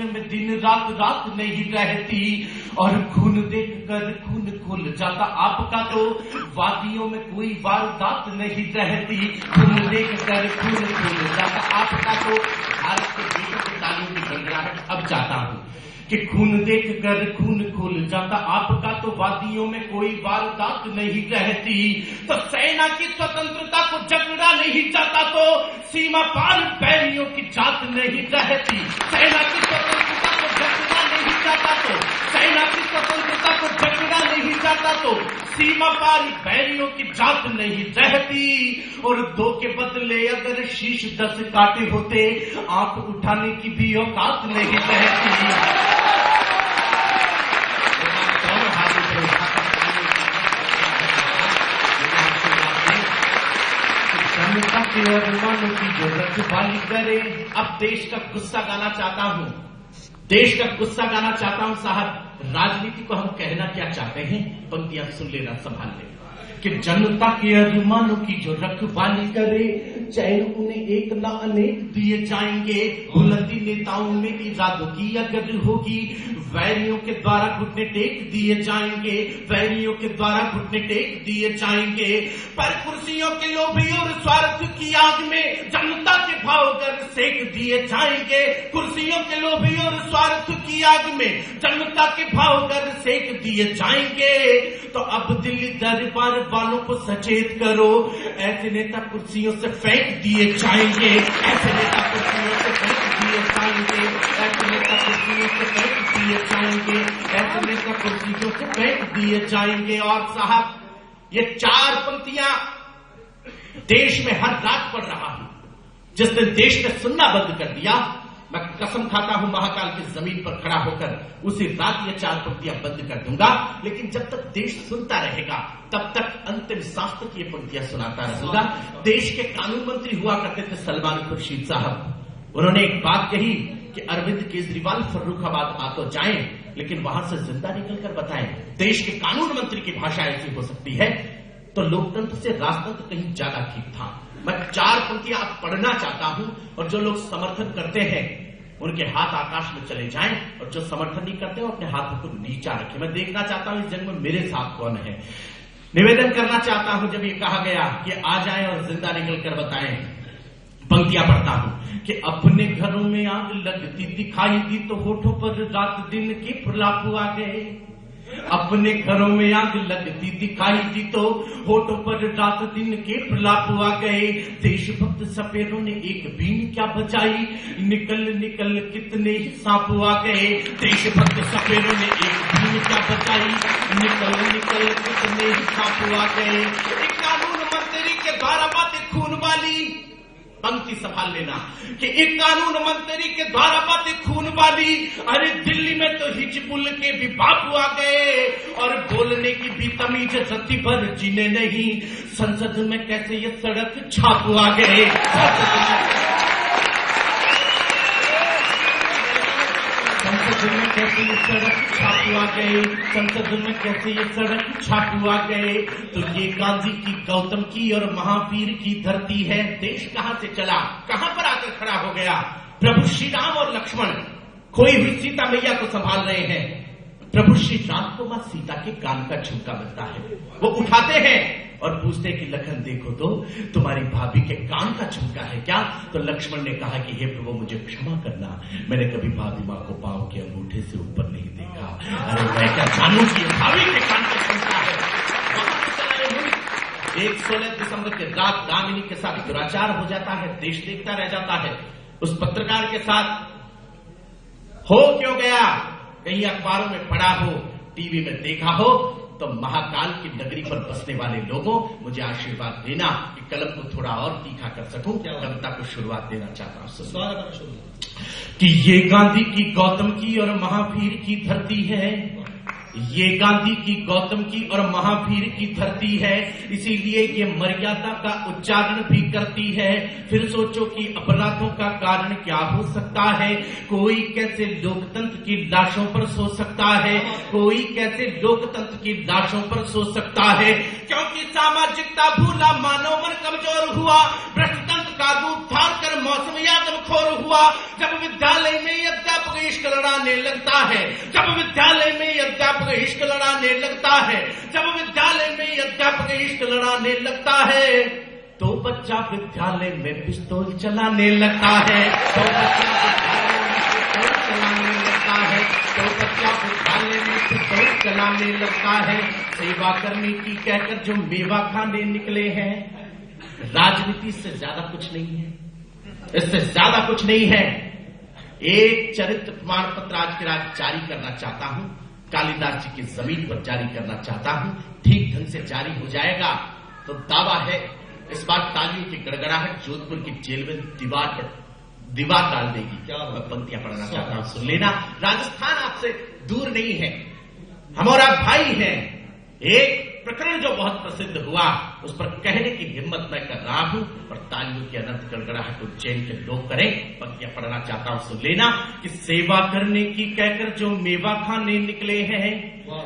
में दिन रात नहीं रहती और खून देखकर खून खुल जाता आपका तो वादियों में कोई वारदात नहीं रहती। खून देखकर खून खुल जाता आपका तो भारत के बेटों के तालियों की गड़गड़ाहट अब चाहता हूं कि खून देखकर खून खुल जाता आपका तो वादियों में कोई वारदात नहीं रहती। तो सेना की स्वतंत्रता को जगड़ा नहीं चाहता तो सीमा पार बैरियों की जात नहीं रहती। सेना की स्वतंत्रता को जगड़ा नहीं चाहता तो सेना की स्वतंत्रता को जगड़ा नहीं चाहता तो सीमा पार बैरियों की जात नहीं रहती। और दो के बदले अगर शीश 10 काटे होते आंख उठाने की भी औकात नहीं रहती। जनता के अरमानों की जो रखवाली करे। अब देश का गुस्सा गाना चाहता हूं, देश का गुस्सा गाना चाहता हूं। साहब, राजनीति को हम कहना क्या चाहते हैं, पंक्तियां सुन लेना, संभाल लेना। कि जनता के अरमानों की जो रखवाली करे, चैन उन्हें एक ना अनेक दिए जाएंगे। बुलंदी नेताओं में इरादों की अगर होगी, वैरियों के द्वारा घुटने टेक दिए जाएंगे, वैरियों के द्वारा घुटने टेक दिए जाएंगे। पर कुर्सियों के लोभी और स्वार्थ की आग में जनता के भाव गर्म सेक दिए जाएंगे। कुर्सियों के लोभी और स्वार्थ की आग में जनता के भाव गर्म सेक दिए जाएंगे। तो अब दिल्ली दरबार वालों को सचेत करो, ऐसे नेता कुर्सियों से फेंक दिए जाएंगे, ऐसे नेता कुर्सियों से फेंक दिए जाएंगे, ऐसे नेता कुर्सियों से फेंक दिए जाएंगे, ऐसे नेता कुर्सियों से फेंक दिए जाएंगे। और साहब, ये 4 पंक्तियां देश में हर रात पढ़ रहा हूं। जिस दिन देश ने सुनना बंद कर दिया, मैं कसम खाता हूं महाकाल की जमीन पर खड़ा होकर उसी रात ये 4 पंक्तियां बंद कर दूंगा। लेकिन जब तक देश सुनता रहेगा तब तक अंतिम सांस तक ये पंक्तियां सुनाता रहूंगा। देश के कानून मंत्री हुआ करते थे सलमान खुर्शीद साहब। उन्होंने एक बात कही कि अरविंद केजरीवाल फर्रुखाबाद आ तो जाएं, लेकिन वहां से जिंदा निकलकर बताएं। देश के कानून मंत्री की भाषा ऐसी हो सकती है तो लोकतंत्र से राजतंत्र कहीं ज्यादा ठीक था। मैं 4 पंक्तियां अब पढ़ना चाहता हूं और जो लोग समर्थन करते हैं उनके हाथ आकाश में चले जाएं और जो समर्थन नहीं करते वो अपने हाथों को नीचा रखें। मैं देखना चाहता हूं इस जंग में मेरे साथ कौन है। निवेदन करना चाहता हूं, जब ये कहा गया कि आ जाएं और जिंदा निकल कर बताएं, पंक्तियां पढ़ता हूं कि अपने घरों में आग लगती दिखाई दी तो होठों पर रात दिन के प्रलाप आ गए। अपने घरों में आग लगती दिखाई दी तो होठों पर रात दिन के प्रलाप आ गए। देशभक्त सपेरों ने एक बीन क्या बचाई, निकल निकल कितने ही सांप आ गए। देशभक्त सपेरों ने एक बीन क्या बचाई, निकल निकल कितने ही सांप आ गए। एक कानून मंत्री के द्वारा बातें खून वाली, पंक्ति संभाल लेना कि एक कानून मंत्री के द्वारा बातें खून वाली। अरे दिल्ली में तो हिजबुल के भी बापू आ गए और बोलने की भी तमीज रत्ती भर जिन्हें नहीं। संसद में कैसे ये सड़क छापू आ गए, संसद में कैसे ये सड़क छापू आ गए, संसद में कैसे ये सड़क छापू आ गए। तो ये गांधी की, गौतम की और महावीर की धरती है। देश कहां से चला, कहां पर आकर खड़ा हो गया। प्रभु श्री राम और लक्ष्मण खोई हुई सीता मैया को संभाल रहे हैं। प्रभु श्री राम को मां सीता के कान का झुमका मिलता है, वो उठाते हैं और पूछते हैं कि लखन देखो तो तुम्हारी भाभी के कान का झुमका है क्या। तो लक्ष्मण ने कहा कि हे प्रभु मुझे क्षमा करना, मैंने कभी भाभी मां को पांव के अंगूठे से ऊपर नहीं देखा। अरे मैं क्या जानूं कि भाभी के कान का झुमका है। 16 दिसंबर के रात दामिनी के साथ दुराचार हो जाता है, देश देखता रह जाता है। उस पत्रकार के साथ हो क्यों गया, कहीं अखबारों में पढ़ा हो, टीवी में देखा हो, तो महाकाल की नगरी पर बसने वाले लोगों मुझे आशीर्वाद देना कि कलम को थोड़ा और तीखा कर सकूं। कविता को शुरुआत देना चाहता हूं कि ये गांधी की, गौतम की और महावीर की धरती है। ये गांधी की, गौतम की और महावीर की धरती है, इसीलिए ये मर्यादा का उच्चारण भी करती है। फिर सोचो कि अपराधों का कारण क्या हो सकता है। कोई कैसे लोकतंत्र की लाशों पर सो सकता है, कोई कैसे लोकतंत्र की लाशों पर सो सकता है। क्योंकि सामाजिकता भूला, मानव मन कमजोर हुआ, भ्रष्ट तंत्र का रूप धार कर मौसम यादव खोर हुआ। जब विद्यालय में अध्यापक इश्क लड़ाने लगता है, जब विद्यालय में अध्यापक इश्क लड़ाने लगता है, जब विद्यालय में अध्यापक इश्क लड़ाने लगता है, तो बच्चा विद्यालय में पिस्तौल चलाने लगता है, तो बच्चा चलाने लगता है, तो बच्चा विद्यालय में पिस्तौल चलाने लगता है। सेवा करने की कहकर जो मेवा खाने निकले हैं, राजनीति से ज्यादा कुछ नहीं है, इससे ज्यादा कुछ नहीं है। एक चरित्र प्रमाण पत्र आज के रात जारी करना चाहता हूं, कालिदास जी की जमीन पर जारी करना चाहता हूं, ठीक ढंग से जारी हो जाएगा तो दावा है इस बार तालियों की गड़गड़ाहट जोधपुर की जेल में दीवार डाल देगी। क्या मैं पंक्तियां पढ़ना चाहता हूं, सुन लेना। राजस्थान आपसे दूर नहीं है, हम और आप भाई हैं। एक प्रकरण जो बहुत प्रसिद्ध हुआ, उस पर कहने की हिम्मत मैं कर रहा हूं और तालियों की अनंत गड़गड़ाहट उज्जैन के लोग करें। पंक्तियां पढ़ना चाहता हूं, सुन लेना कि सेवा करने की कहकर जो मेवा खाने निकले हैं,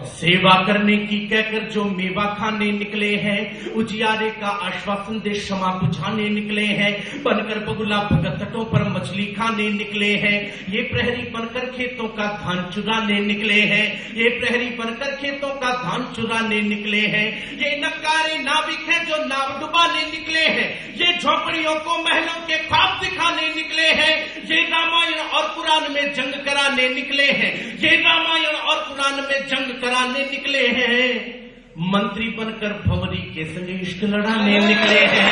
सेवा करने की कहकर जो मेवा खाने निकले हैं, उजियारे का आश्वासन दे क्षमा बुझाने निकले हैं, बनकर बगुला भगत तटों पर मछली खाने निकले हैं, ये प्रहरी बनकर खेतों का धान चुराने निकले हैं, ये प्रहरी बनकर खेतों का धान चुराने निकले हैं, ये नक्कारे नाविक हैं जो नाव डुबाने निकले हैं, ये झोपड़ियों को महलों के ख्वाब दिखाने निकले हैं, ये रामायण और पुराण में जंग कराने निकले हैं, ये रामायण और पुराण में जंग कराने निकले हैं, मंत्री बनकर भंवरी के संग इश्क लड़ाने निकले हैं,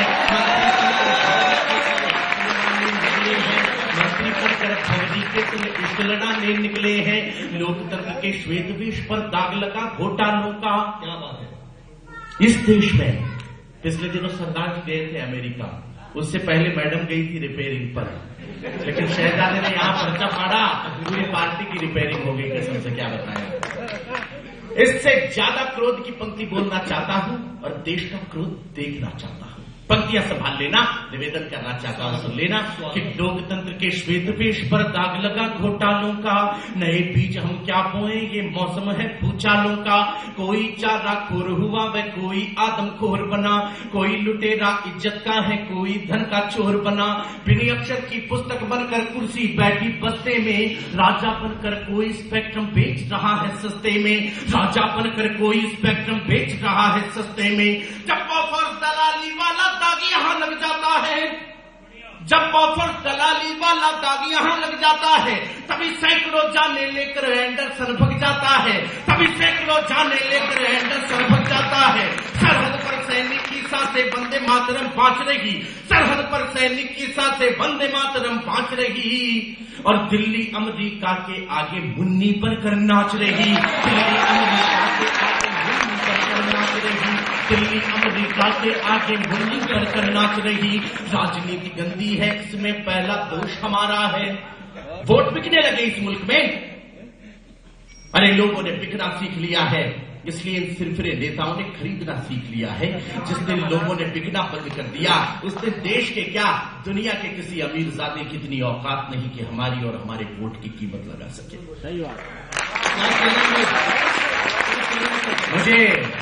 मंत्री बनकर भंवरी के संग इश्क लड़ाने निकले हैं, लोकतंत्र के श्वेत वेश पर दाग लगा घोटालों का। क्या बात है। इस देश में पिछले दिनों सरदार जी गए थे अमेरिका, उससे पहले मैडम गई थी रिपेयरिंग पर, लेकिन शहजादे ने यहां पर्चा फाड़ा, पूरी पार्टी की रिपेयरिंग हो गई। कसम से क्या बताया। इससे ज्यादा क्रोध की पंक्ति बोलना चाहता हूं और देश का क्रोध देखना चाहता हूं। पंक्तियां संभाल लेना, निवेदन करना चाहता हूं, सुन लेना कि लोकतंत्र के श्वेत पेश पर दाग लगा घोटालों का, नए बीज हम क्या बोए ये मौसम है भूचालों का, कोई चारा खोर हुआ वह कोई आदमखोर बना, कोई लुटेरा इज्जत का है कोई धन का चोर बना, बिन अक्षर की पुस्तक बनकर कुर्सी बैठी बस्ते में, राजा बनकर कोई स्पेक्ट्रम बेच रहा है सस्ते में, राजा बनकर कोई स्पेक्ट्रम बेच रहा है सस्ते में। जब बॉफर्स दलाली वाला दाग यहां लग जाता है, जब बॉफर्स दलाली वाला दाग यहां लग जाता है, तभी सैकड़ों जाने लेकर एंडरसन भग जाता है, तभी सैकड़ों जाने लेकर एंडरसन भग जाता है। सरहद पर सैनिक की सांसें वंदे मातरम बांच रही, सरहद पर सैनिक की सांसें वंदे मातरम बांच रही, और दिल्ली अमेरिका के आगे मुन्नी बनकर नाच रही, दिल्ली अमेरिका के आगे मुन्नी बनकर नाच रही, दिल्ली अमेरिका के आगे मुन्नी बनकर नाच रही। राजनीति गंदी है, इसमें पहला दोष हमारा है। वोट बिकने लगे इस मुल्क में, अरे लोगों ने बिकना सीख लिया है, इसलिए इन सिरफिरे नेताओं ने खरीदना सीख लिया है। जिस दिन लोगों ने बिकना बंद कर दिया, उस दिन देश के क्या दुनिया के किसी अमीरजादे की इतनी औकात नहीं कि हमारी और हमारे वोट की कीमत लगा सके। सही बात।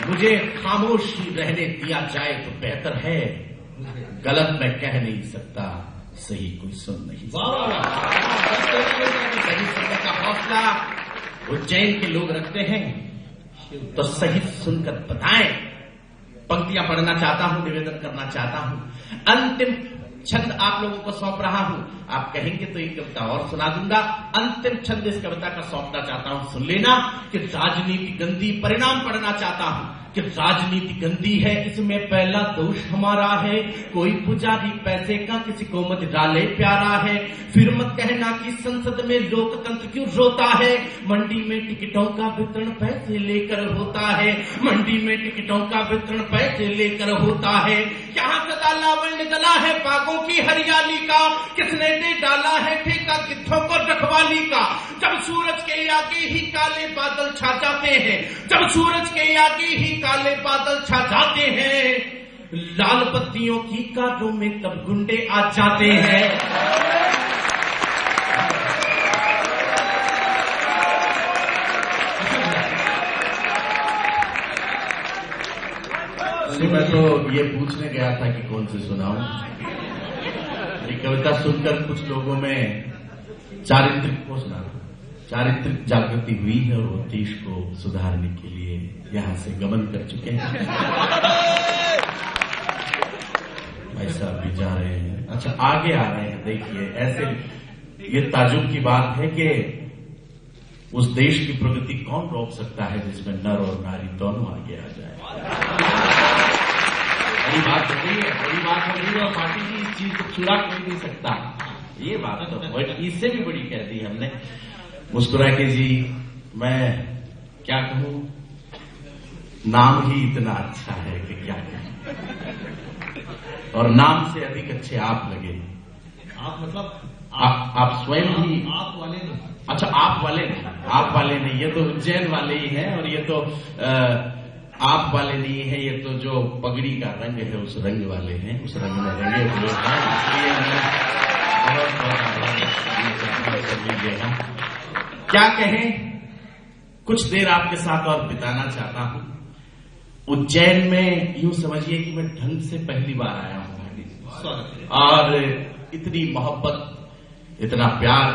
मुझे खामोश रहने दिया जाए तो बेहतर है, गलत मैं कह नहीं सकता, सही कोई सुन नहीं सकता। सही सुनने का हौसला उज्जैन के लोग रखते हैं, तो सही सुनकर बताएं। पंक्तियां पढ़ना चाहता हूं, निवेदन करना चाहता हूं, अंतिम छंद आप लोगों को सौंप रहा हूं। आप कहेंगे तो एक कविता और सुना दूंगा। अंतिम छंद इस कविता का सौंपना चाहता हूं, सुन लेना कि राजनीति गंदी, परिणाम पढ़ना चाहता हूं कि राजनीति गंदी है, इसमें पहला दोष हमारा है। कोई पुजारी पैसे का किसी को मत डाले प्यारा है, फिर मत कहना कि संसद में लोकतंत्र क्यों रोता है। मंडी में टिकटों का वितरण पैसे लेकर होता है, मंडी में टिकटों का वितरण पैसे लेकर होता है। यहाँ सदा लावण्य दला है बागों की हरियाली का, किसने दे डाला है ठेका गिद्धों को रखवाली का। जब सूरज के आगे ही काले बादल छा जाते हैं, जब सूरज के आगे ही काले बादल छा जाते हैं, लाल बत्तियों की कारों में तब गुंडे आ जाते हैं। मैं तो ये पूछने गया था कि कौन सी सुनाऊं। ये कविता सुनकर कुछ लोगों में चारित्रिक को सुना, चारित्रिक जागृति हुई है और वो देश को सुधारने के लिए यहां से गमन कर चुके हैं। भाई साहब भी जा रहे हैं, अच्छा आगे आ रहे हैं। देखिए ऐसे ये ताजुब की बात है कि उस देश की प्रगति कौन रोक सकता है जिसमें नर और नारी दोनों आगे आ जाए। बड़ी बात हो गई है, बड़ी बात हो गई है और पार्टी की इस चीज को छुड़ा कोई नहीं सकता। ये बात तो इससे भी बड़ी कह दी हमने। मुस्कुरा के जी मैं क्या कहूं, नाम ही इतना अच्छा है कि क्या कहें, और नाम से अधिक अच्छे आप लगे। आप मतलब आप स्वयं ही आप वाले नहीं। अच्छा आप वाले नहीं, आप वाले नहीं, ये तो उज्जैन वाले ही हैं, और ये तो आप वाले नहीं है, ये तो जो पगड़ी का रंग है उस रंग वाले हैं, उस रंग में रंगे हुए हैं। क्या कहें, कुछ देर आपके साथ और बिताना चाहता हूं। उज्जैन में यूं समझिए कि मैं ढंग से पहली बार आया हूं और इतनी मोहब्बत, इतना प्यार,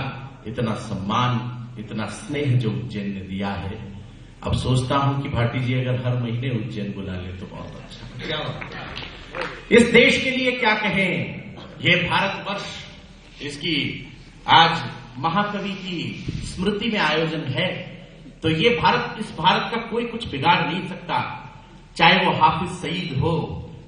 इतना सम्मान, इतना स्नेह जो उज्जैन ने दिया है, अब सोचता हूं कि भाटी जी अगर हर महीने उज्जैन बुला ले तो बहुत अच्छा। क्या इस देश के लिए क्या कहें, ये भारतवर्ष, इसकी आज महाकवि की स्मृति में आयोजन है, तो ये भारत, इस भारत का कोई कुछ बिगाड़ नहीं सकता। चाहे वो हाफिज सईद हो,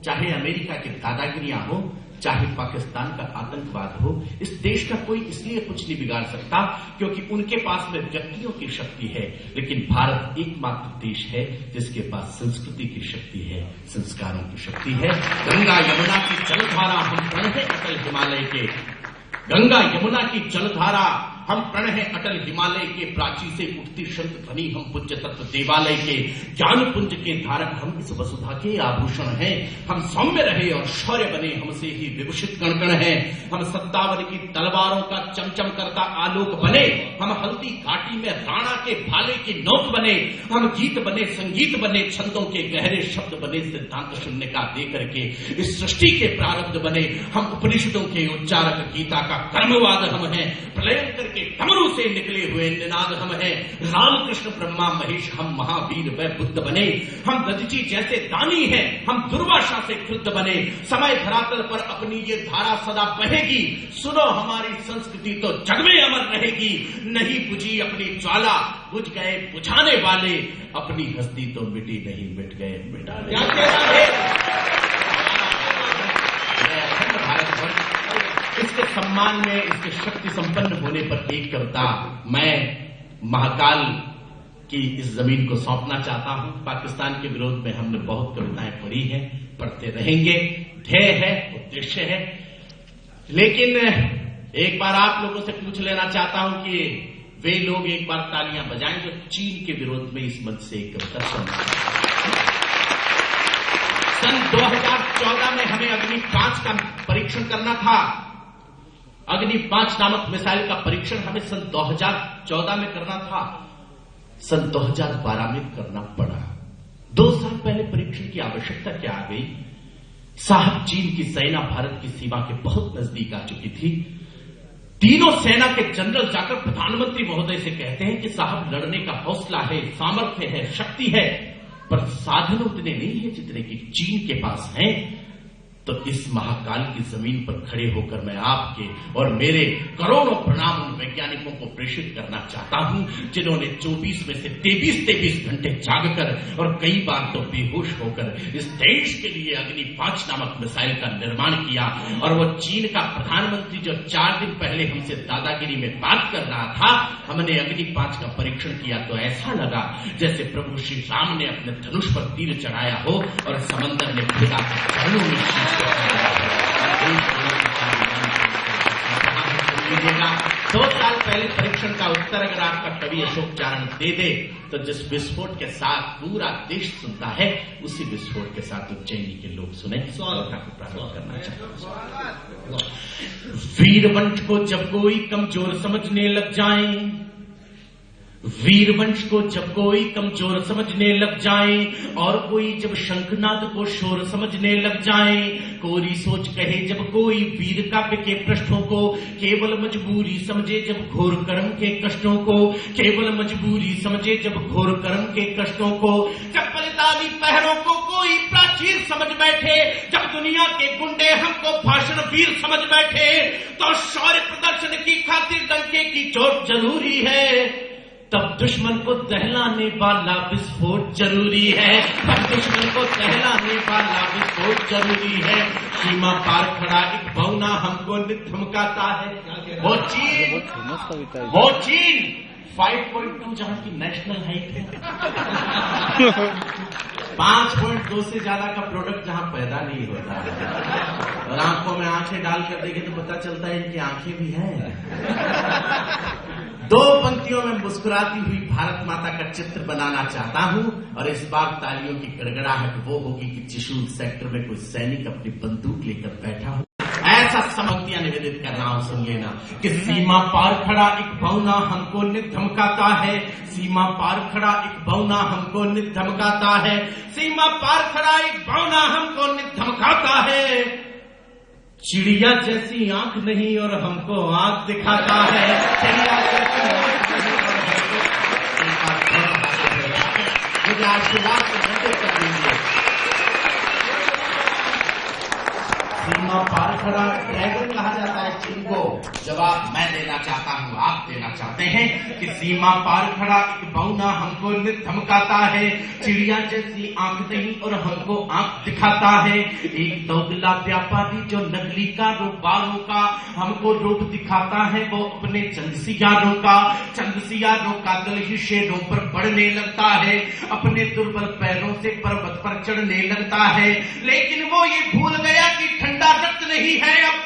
चाहे अमेरिका के दादागिरियां हो, चाहे पाकिस्तान का आतंकवाद हो, इस देश का कोई इसलिए कुछ नहीं बिगाड़ सकता क्योंकि उनके पास में व्यक्तियों की शक्ति है, लेकिन भारत एकमात्र देश है जिसके पास संस्कृति की शक्ति है, संस्कारों की शक्ति है। गंगा यमुना की जलधारा हम प्रण है अटल हिमालय के, गंगा यमुना की जलधारा हम प्रण है अटल हिमालय के, प्राची से उठती शंख ध्वनि हम पूज्य तत्व देवालय के, ज्ञान पुंज के धारक हम इस वसुधा के आभूषण हैं। हम सौम्य रहे और शौर्य बने, हमसे ही विभूषित कणकण हैं। हम सत्तावन की तलवारों का चमचम करता आलोक बने, हम हल्दी घाटी में राणा के भाले की नोक बने, हम गीत बने, संगीत बने, छंदों के गहरे शब्द बने, सिद्धांत शून्य का दे करके इस सृष्टि के प्रारब्ध बने। हम उपनिषदों के उच्चारक, गीता का कर्मवाद हम हैं, प्रलयंकर डमरू से निकले हुए निनाद हम हैं। रामकृष्ण ब्रह्मा महेश हम महावीर व बुद्ध बने, हम दधीची जैसे दानी हैं, हम दुर्वासा से क्रुद्ध बने। समय धरातल पर अपनी ये धारा सदा बहेगी, सुनो हमारी संस्कृति तो जग में अमर रहेगी। नहीं बुझी अपनी ज्वाला, बुझ गए बुझाने वाले, अपनी हस्ती तो मिटी नहीं, मिट गए मिटाने वाले। इसके सम्मान में, इसके शक्ति संपन्न होने पर एक कविता मैं महाकाल की इस जमीन को सौंपना चाहता हूं। पाकिस्तान के विरोध में हमने बहुत कविताएं पढ़ी हैं, पढ़ते रहेंगे, ध्येय है, उद्देश्य है। लेकिन एक बार आप लोगों से पूछ लेना चाहता हूं कि वे लोग एक बार तालियां बजाएं जो चीन के विरोध में इस मंच से एक कविता सुनाएं। सन 2014 में हमें अग्नि 5 का परीक्षण करना था। अग्नि 5 नामक मिसाइल का परीक्षण हमें सन 2014 में करना था, सन 2012 में करना पड़ा। 2 साल पहले परीक्षण की आवश्यकता क्या आ गई? साहब, चीन की सेना भारत की सीमा के बहुत नजदीक आ चुकी थी। तीनों सेना के जनरल जाकर प्रधानमंत्री महोदय से कहते हैं कि साहब, लड़ने का हौसला है, सामर्थ्य है, शक्ति है, पर साधन उतने नहीं है जितने कि चीन के पास हैं। तो इस महाकाल की जमीन पर खड़े होकर मैं आपके और मेरे करोड़ों प्रणाम उन वैज्ञानिकों को प्रेषित करना चाहता हूं जिन्होंने 24 में से 23 घंटे जागकर और कई बार तो बेहोश होकर इस देश के लिए अग्नि 5 नामक मिसाइल का निर्माण किया। और वो चीन का प्रधानमंत्री जो 4 दिन पहले हमसे दादागिरी में बात कर रहा था, हमने अग्नि 5 का परीक्षण किया तो ऐसा लगा जैसे प्रभु श्री राम ने अपने धनुष पर तीर चढ़ाया हो और समंदर ने खुदा के चरणों में 2 साल पहले परीक्षण का उत्तर अगर आपका कवि अशोक चारण दे दे तो जिस विस्फोट के साथ पूरा देश सुनता है, उसी विस्फोट के साथ उज्जैनी के लोग सुने। स्वागत को प्रारंभ करना चाहता हूं। वीरवंश को जब कोई कमजोर समझने लग जाए, वीरवंश को जब कोई कमजोर समझने लग जाए और कोई जब शंखनाद को शोर समझने लग जाए, कोरी सोच कहे जब कोई वीर काव्य के पृष्ठों को केवल मजबूरी समझे, जब घोर कर्म के कष्टों को केवल मजबूरी समझे, जब घोर कर्म के कष्टों को, जब बलिदानी पहरों को कोई प्राचीर समझ बैठे, जब दुनिया के गुंडे हमको भाषण वीर समझ बैठे, तो शौर्य प्रदर्शन की खातिर डंके की चोट जरूरी है। तब दुश्मन को दहलाने वाला विस्फोट जरूरी है, तब दुश्मन को दहलाने वाला विस्फोट जरूरी है। सीमा पार खड़ा एक बौना हमको नित धमकाता है। वो चीन 5.2 जहां की नेशनल हाइट है, 5.2 से ज्यादा का प्रोडक्ट जहां पैदा नहीं होता है, और आंखों में आंखें डाल कर देखे तो पता चलता है इनकी आंखें भी हैं। 2 पंक्तियों में मुस्कुराती हुई भारत माता का चित्र बनाना चाहता हूं, और इस बार तालियों की गड़गड़ाहट वो होगी कि त्रिशूल सेक्टर में कोई सैनिक अपनी बंदूक लेकर बैठा हो। ऐसा पंक्तियां निवेदित कर रहा हूं, सुन लेना कि सीमा पार खड़ा एक बौना हमको नित धमकाता है, सीमा पार खड़ा एक बौना हमको नित धमकाता है, सीमा पार खड़ा एक बौना हमको नित धमकाता है। चिड़िया जैसी आंख नहीं और हमको आंख दिखाता है, चिड़िया जैसी आंख नहीं और हमको मुझे आशीर्वाद से बंदे कर दीजिए। सीमा पार खड़ा ड्रैगन कहा जाता है चीन को। जवाब मैं देना चाहता हूं, आप देना चाहते हैं कि सीमा पार खड़ा एक बौना हमको नित धमकाता है, चिड़िया जैसी आंख नहीं और हमको आंख दिखाता है। एक दोगला व्यापारी जो नकली कारोबारों का हमको रूप दिखाता है, वो अपने चंदसियारों का दल ही शेरों पर बढ़ने लगता है, अपने दुर्बल पैरों से पर्वत पर चढ़ने लगता है। लेकिन वो ये भूल गया कि ठंडा रक्त नहीं है अब,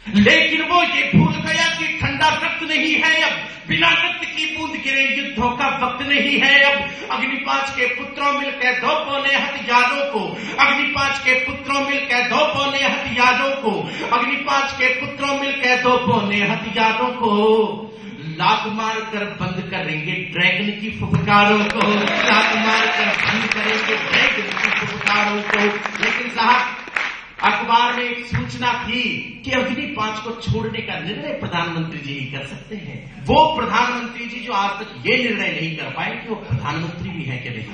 लेकिन वो ये भूल गया कि ठंडा रक्त नहीं है अब, बिना रक्त की बूंद गिरे युद्धों का वक्त नहीं है अब। अग्निपाच के पुत्रों मिलकर दो पौने हथियारों को, अग्निपाच के पुत्रों मिलकर दो पौने हथियारों को, अग्निपाच के पुत्रों मिलकर दो पौने हथियारों को लात मार कर बंद करेंगे ड्रैगन की फुफकारों को, लात मार कर बंद करेंगे ड्रैगन की फुफकारों को। लेकिन साहब, अखबार में एक सूचना थी कि अग्नि-5 को छोड़ने का निर्णय प्रधानमंत्री जी ही कर सकते हैं। वो प्रधानमंत्री जी जो आज तक ये निर्णय नहीं कर पाए कि वो प्रधानमंत्री भी है कि नहीं।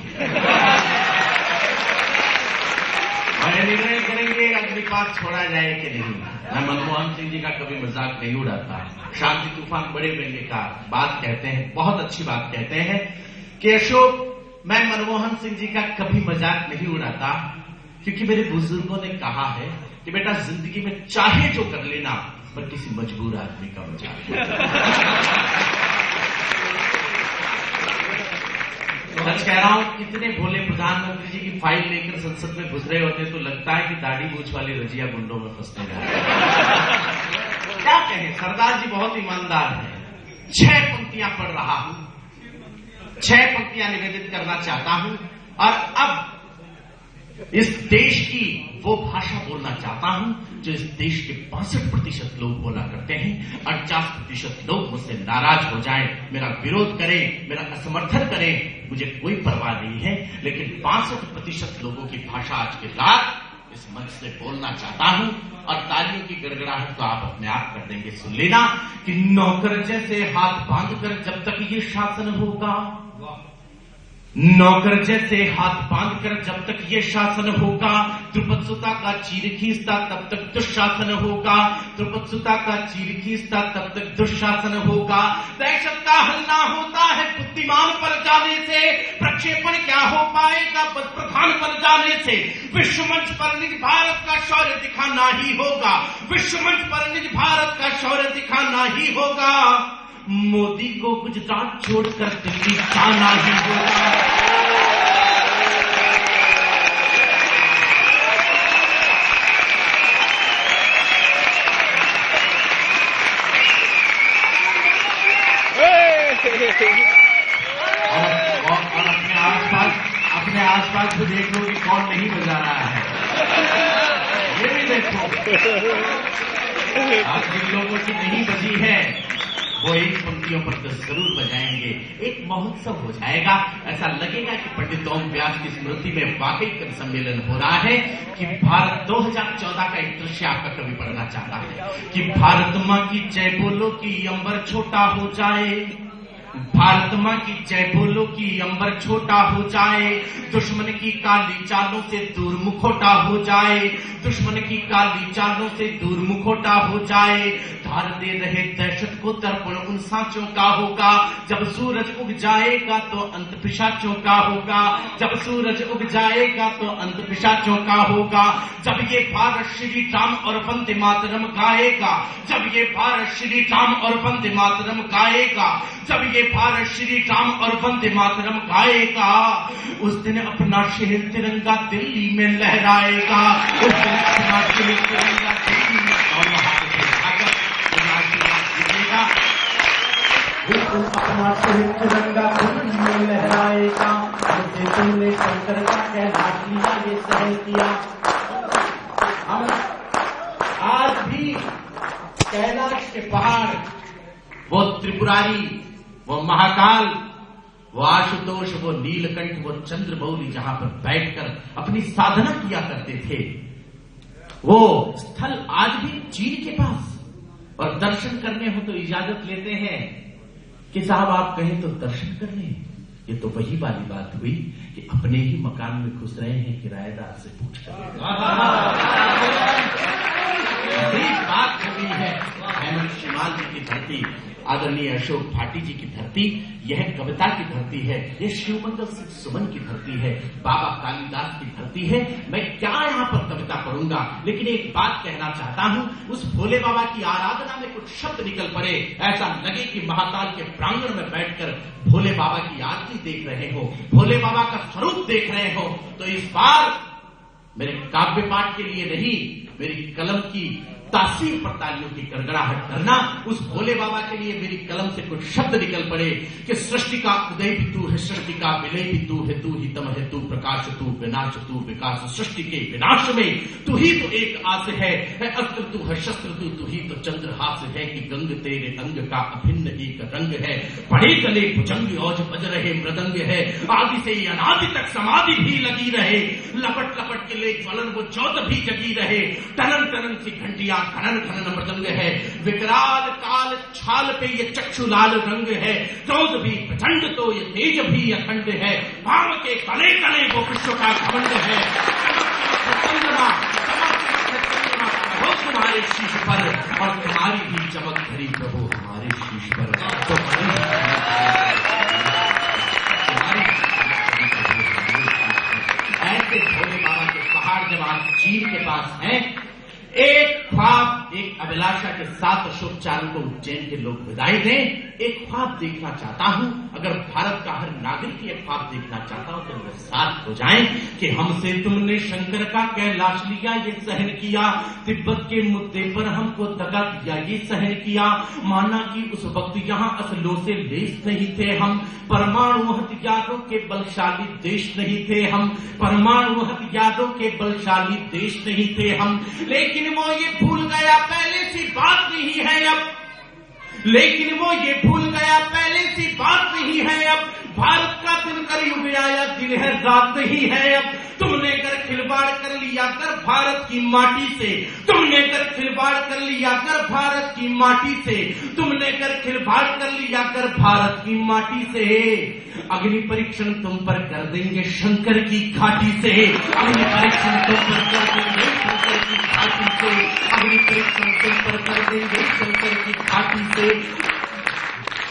और निर्णय करेंगे अग्नि-5 छोड़ा जाए कि नहीं। मैं मनमोहन सिंह जी का कभी मजाक नहीं उड़ाता, शांति तूफान बड़े बेले का बात कहते हैं, बहुत अच्छी बात कहते हैं कि अशोक, मैं मनमोहन सिंह जी का कभी मजाक नहीं उड़ाता, क्योंकि मेरे बुजुर्गों ने कहा है कि बेटा जिंदगी में चाहे जो कर लेना, पर किसी मजबूर आदमी का मजाक। सच कह रहा हूं, कितने भोले प्रधानमंत्री जी की फाइल लेकर संसद में घुस रहे होते तो लगता है कि दाढ़ी मूछ वाली रजिया गुंडों में फंसते रहे। क्या कहें, सरदार जी बहुत ईमानदार हैं। 6 पंक्तियां पढ़ रहा हूं, 6 पंक्तियां निवेदित करना चाहता हूं, और अब इस देश की वो भाषा बोलना चाहता हूं जो इस देश के 65% लोग बोला करते हैं। 50% लोग मुझसे नाराज हो जाएं, मेरा विरोध करें, मेरा असमर्थन करें, मुझे कोई परवाह नहीं है, लेकिन 65% लोगों की भाषा आज के रात इस मंच से बोलना चाहता हूं, और तालियों की गड़गड़ाहट तो आप अपने आप कर देंगे। सुन लेना कि नौकर जैसे हाथ बांध कर जब तक ये शासन होगा, नौकर जैसे हाथ बांध कर जब तक ये शासन होगा, द्रुपद सुता का चीर खींचता तब तक दुशासन होगा, द्रुपद सुता का चीर खींचता तब तक दुशासन होगा। दहशत का हल्ला होता है बुद्धिमान पर जाने से, प्रक्षेपण क्या हो पाएगा बस प्रधान पर जाने से। विश्व मंच पर निज भारत का शौर्य दिखाना ही होगा, विश्व मंच पर निज भारत का शौर्य दिखाना ही होगा। मोदी को गुजरात छोड़कर दिल्ली जाना ही होगा। और अपने आसपास भी देखो कि कौन नहीं बजा रहा है, ये भी देखो। आज जिन लोगों की नहीं बजी है वो इन पंक्तियों पर तो जरूर बजाएंगे। एक महोत्सव हो जाएगा, ऐसा लगेगा कि पंडित ओम व्यास की स्मृति में वाकई कवि सम्मेलन हो रहा है कि भारत 2014 का एक दृश्य आपका कवि पढ़ना चाहता है कि भारत माँ की जय बोलो कि अंबर छोटा हो जाए, भारत माँ की जय बोलो कि अंबर छोटा हो जाए, दुश्मन की काली चालों से दूर मुखोटा हो जाए, दुश्मन की काली चालों से दूर मुखोटा हो जाए, धार दे रहे दहशत को तर्पण उन सांचों का होगा, जब सूरज उग जाएगा तो अंत पिशाचों का होगा, जब सूरज उग जाएगा तो अंत पिशाचों का होगा, जब ये भारत श्री राम और वंदे मातरम गाएगा, जब ये भारत श्री राम और वंदे मातरम गाएगा, जब ये भारत श्री राम और वंदे मातरम गाएगा, उस दिन अपना शहर तिरंगा दिल्ली में लहराएगा, उस दिन अपना शहर तिरंगा दिल्ली में और वहां दीजिएगा, उस दिन अपना शहर तिरंगा दिल्ली में लहराएगा, जैसे तुमने शंकर का कैलाश लिया ये सहन किया। हम आज भी कैलाश के पहाड़, वो त्रिपुरारी, वो महाकाल, वो आशुतोष, वो नीलकंठ, वो चंद्रमौली जहां पर बैठकर अपनी साधना किया करते थे, वो स्थल आज भी चीन के पास। और दर्शन करने हो तो इजाजत लेते हैं कि साहब आप कहें तो दर्शन कर लें। ये तो वही वाली बात हुई कि अपने ही मकान में घुस रहे हैं, किराएदार से पूछ कर बात हो गई है। हेमंत शिमाल जी की धरती, आदरणीय अशोक भाटी जी की धरती, यह कविता की धरती है, यह शिवमंगल सिंह सुमन की धरती है, बाबा कालिदास की धरती है। मैं क्या यहाँ पर कविता पढ़ूंगा, लेकिन एक बात कहना चाहता हूँ, उस भोले बाबा की आराधना में कुछ शब्द निकल पड़े, ऐसा लगे कि महाकाल के प्रांगण में बैठकर भोले बाबा की आरती देख रहे हो, भोले बाबा का स्वरूप देख रहे हो। तो इस बार मेरे काव्य पाठ के लिए नहीं, मेरी कलम की तासीर पर तालियों की गड़गड़ाहट करना, उस भोले बाबा के लिए मेरी कलम से कुछ शब्द निकल पड़े कि सृष्टि का उदय भी तू है, सृष्टि का विलय भी तू है, तू ही तम है, तू प्रकाश, तू विनाश, तू विकास, सृष्टि के विनाश में तू ही तो एक आस है, अस्त्र तू है, शस्त्र तू ही तो चंद्रहास है कि गंग तेरे अंग का अभिन्न एक रंग है, पढ़े गले भुजंग औज बज रहे मृदंग है, आदि से अनादि तक समाधि भी लगी रहे, लपट लपट के ले ज्वलन वो ज्योत भी जगी रहे, टनन टनन सी घंटियां खनन खनन मृदंग है, विकराल काल छाल पे ये चक्षु लाल रंग है, क्रोध भी प्रचंड तो ये तेज भी अखंड है, भाव के कले कले वो विश्व का घमंड है, चंद्रमा प्रभु तुम्हारे शीश पर और तुम्हारी भी चमक धरी प्रभु हमारे शीश पर। तो ऐसे भोले बाबा के पहाड़ जब आज चीन के पास हैं, एक ख्वाब, एक अभिलाषा के साथ अशोक चारू को उज्जैन के लोग विदाई दें। एक ख्वाब देखना चाहता हूं, अगर भारत का हर नागरिक ये ख्वाब देखना चाहता हूं तो वो साथ हो जाएं कि हमसे तुमने शंकर का कैलाश लिया ये सहन किया, तिब्बत के मुद्दे पर हमको दगा दिया ये सहन किया, माना कि उस वक्त यहाँ असलों से लेस नहीं थे हम, परमाणु हथियारों के बलशाली देश नहीं थे हम, परमाणु हथियारों के बलशाली देश नहीं थे हम, लेकिन वो ये भूल गया पहले सी बात नहीं है अब, लेकिन वो ये भूल गया पहले सी बात नहीं है अब, भारत का दिन करीब आया, दिन है रात नहीं है अब, तुमने कर खिलवाड़ कर लिया कर भारत की माटी से, तुमने कर खिलवाड़ कर लिया कर भारत की माटी से, तुमने कर खिलवाड़ कर लिया कर भारत की माटी से, अग्नि परीक्षण तुम पर कर देंगे शंकर की घाटी से, अग्नि परीक्षण तुम पर कर देंगे शंकर की घाटी से, अग्नि परीक्षण तुम पर कर देंगे शंकर की घाटी से।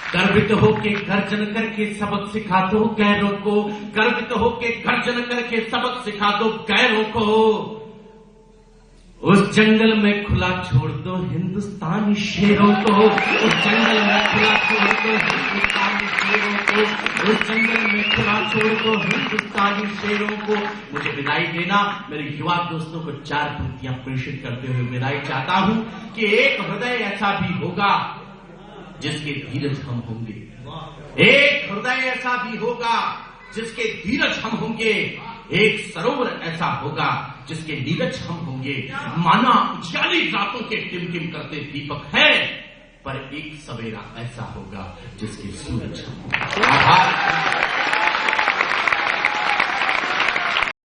गर्वित होके गर्जन करके सबक सिखा दो गैरों को, गर्वित होके गर्जन करके सबक सिखा दो गैरों को, उस जंगल में खुला छोड़ दो हिंदुस्तानी शेरों को, उस जंगल में खुला छोड़ दो हिंदुस्तानी शेरों को, उस जंगल में खुला छोड़ दो हिंदुस्तानी शेरों को। मुझे विदाई देना, मेरे युवा दोस्तों को 4 पंक्तियां प्रेषित करते हुए विदाई चाहता हूं कि एक हृदय ऐसा भी होगा जिसके धीरज हम होंगे, एक हृदय ऐसा भी होगा जिसके धीरज हम होंगे, एक सरोवर ऐसा होगा जिसके नीरज हम होंगे, माना उजाली रातों के टिमटिम करते दीपक है पर एक सवेरा ऐसा होगा जिसके सूरज आभार